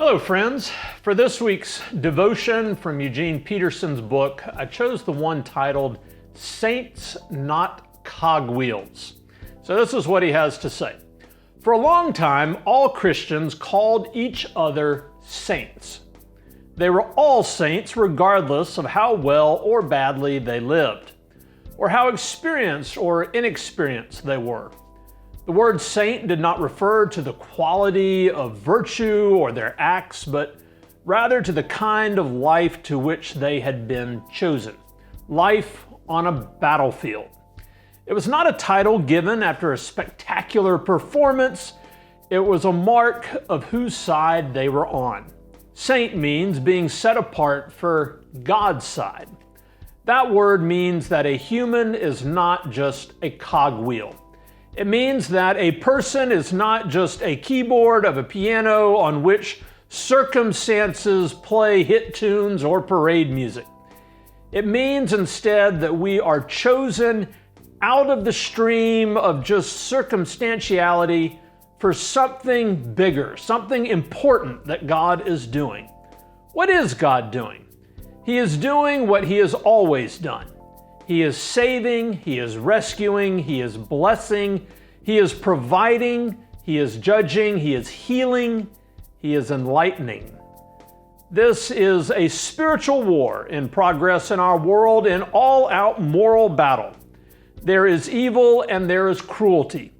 Hello friends. For this week's devotion from Eugene Peterson's book, I chose the one titled Saints Not Cogwheels. So this is what he has to say. For a long time, all Christians called each other saints. They were all saints regardless of how well or badly they lived, or how experienced or inexperienced they were. The word saint did not refer to the quality of virtue or their acts, but rather to the kind of life to which they had been chosen. Life on a battlefield. It was not a title given after a spectacular performance. It was a mark of whose side they were on. Saint means being set apart for God's side. That word means that a human is not just a cogwheel. It means that a person is not just a keyboard of a piano on which circumstances play hit tunes or parade music. It means instead that we are chosen out of the stream of just circumstantiality for something bigger, something important that God is doing. What is God doing? He is doing what He has always done. He is saving, He is rescuing, He is blessing, He is providing, He is judging, He is healing, He is enlightening. This is a spiritual war in progress in our world, an all-out moral battle. There is evil and there is cruelty,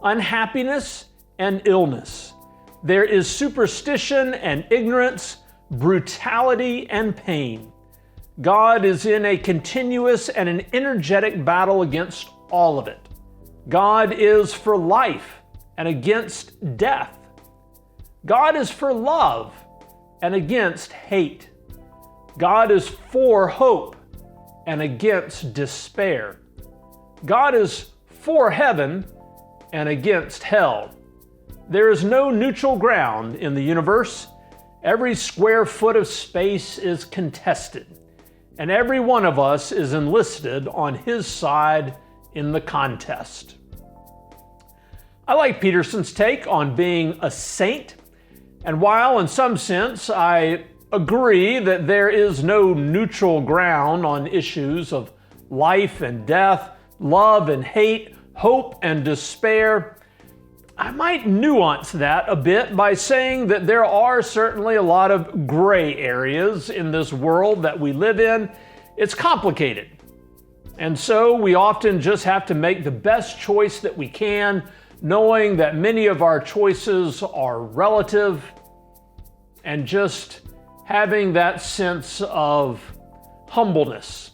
unhappiness and illness. There is superstition and ignorance, brutality and pain. God is in a continuous and an energetic battle against all of it. God is for life and against death. God is for love and against hate. God is for hope and against despair. God is for heaven and against hell. There is no neutral ground in the universe. Every square foot of space is contested. And every one of us is enlisted on His side in the contest. I like Peterson's take on being a saint, and while in some sense I agree that there is no neutral ground on issues of life and death, love and hate, hope and despair, I might nuance that a bit by saying that there are certainly a lot of gray areas in this world that we live in. It's complicated. And so we often just have to make the best choice that we can, knowing that many of our choices are relative, and just having that sense of humbleness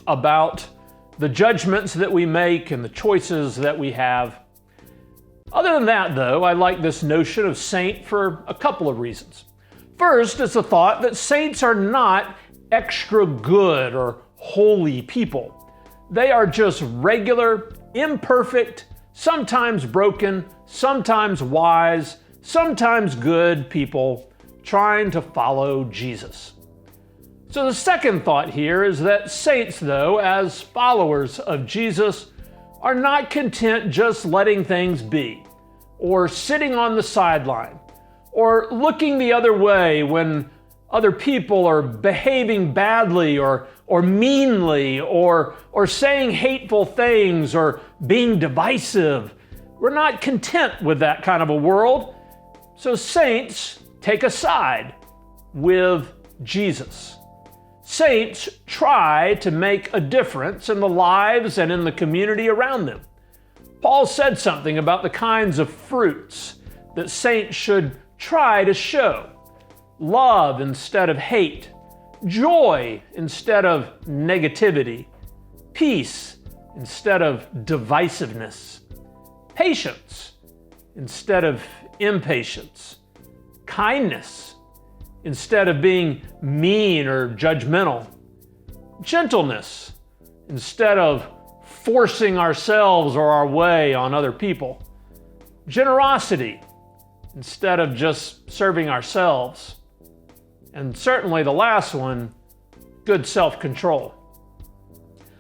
about the judgments that we make and the choices that we have. Other than that, though, I like this notion of saint for a couple of reasons. First, it's the thought that saints are not extra good or holy people. They are just regular, imperfect, sometimes broken, sometimes wise, sometimes good people trying to follow Jesus. So the second thought here is that saints, though, as followers of Jesus, are not content just letting things be, or sitting on the sideline, or looking the other way when other people are behaving badly or meanly or saying hateful things or being divisive. We're not content with that kind of a world. So saints take a side with Jesus. Saints try to make a difference in the lives and in the community around them. Paul said something about the kinds of fruits that saints should try to show. Love instead of hate, joy instead of negativity, peace instead of divisiveness, patience instead of impatience, kindness instead of being mean or judgmental, gentleness instead of forcing ourselves or our way on other people, generosity instead of just serving ourselves, and certainly the last one, good self-control.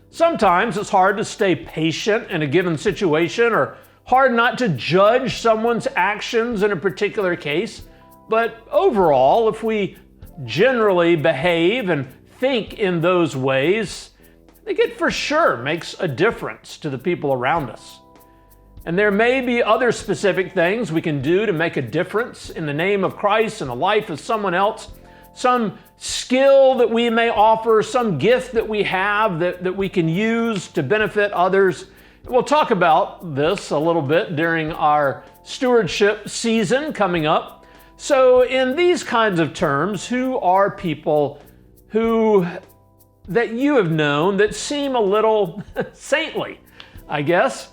Sometimes it's hard to stay patient in a given situation or hard not to judge someone's actions in a particular case But overall, if we generally behave and think in those ways, I think it for sure makes a difference to the people around us. And there may be other specific things we can do to make a difference in the name of Christ in the life of someone else. Some skill that we may offer, some gift that we have that we can use to benefit others. We'll talk about this a little bit during our stewardship season coming up. So in these kinds of terms, who are people that you have known that seem a little saintly, I guess?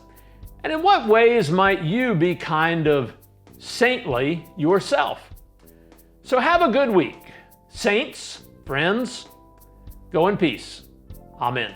And in what ways might you be kind of saintly yourself? So have a good week. Saints, friends, go in peace. Amen.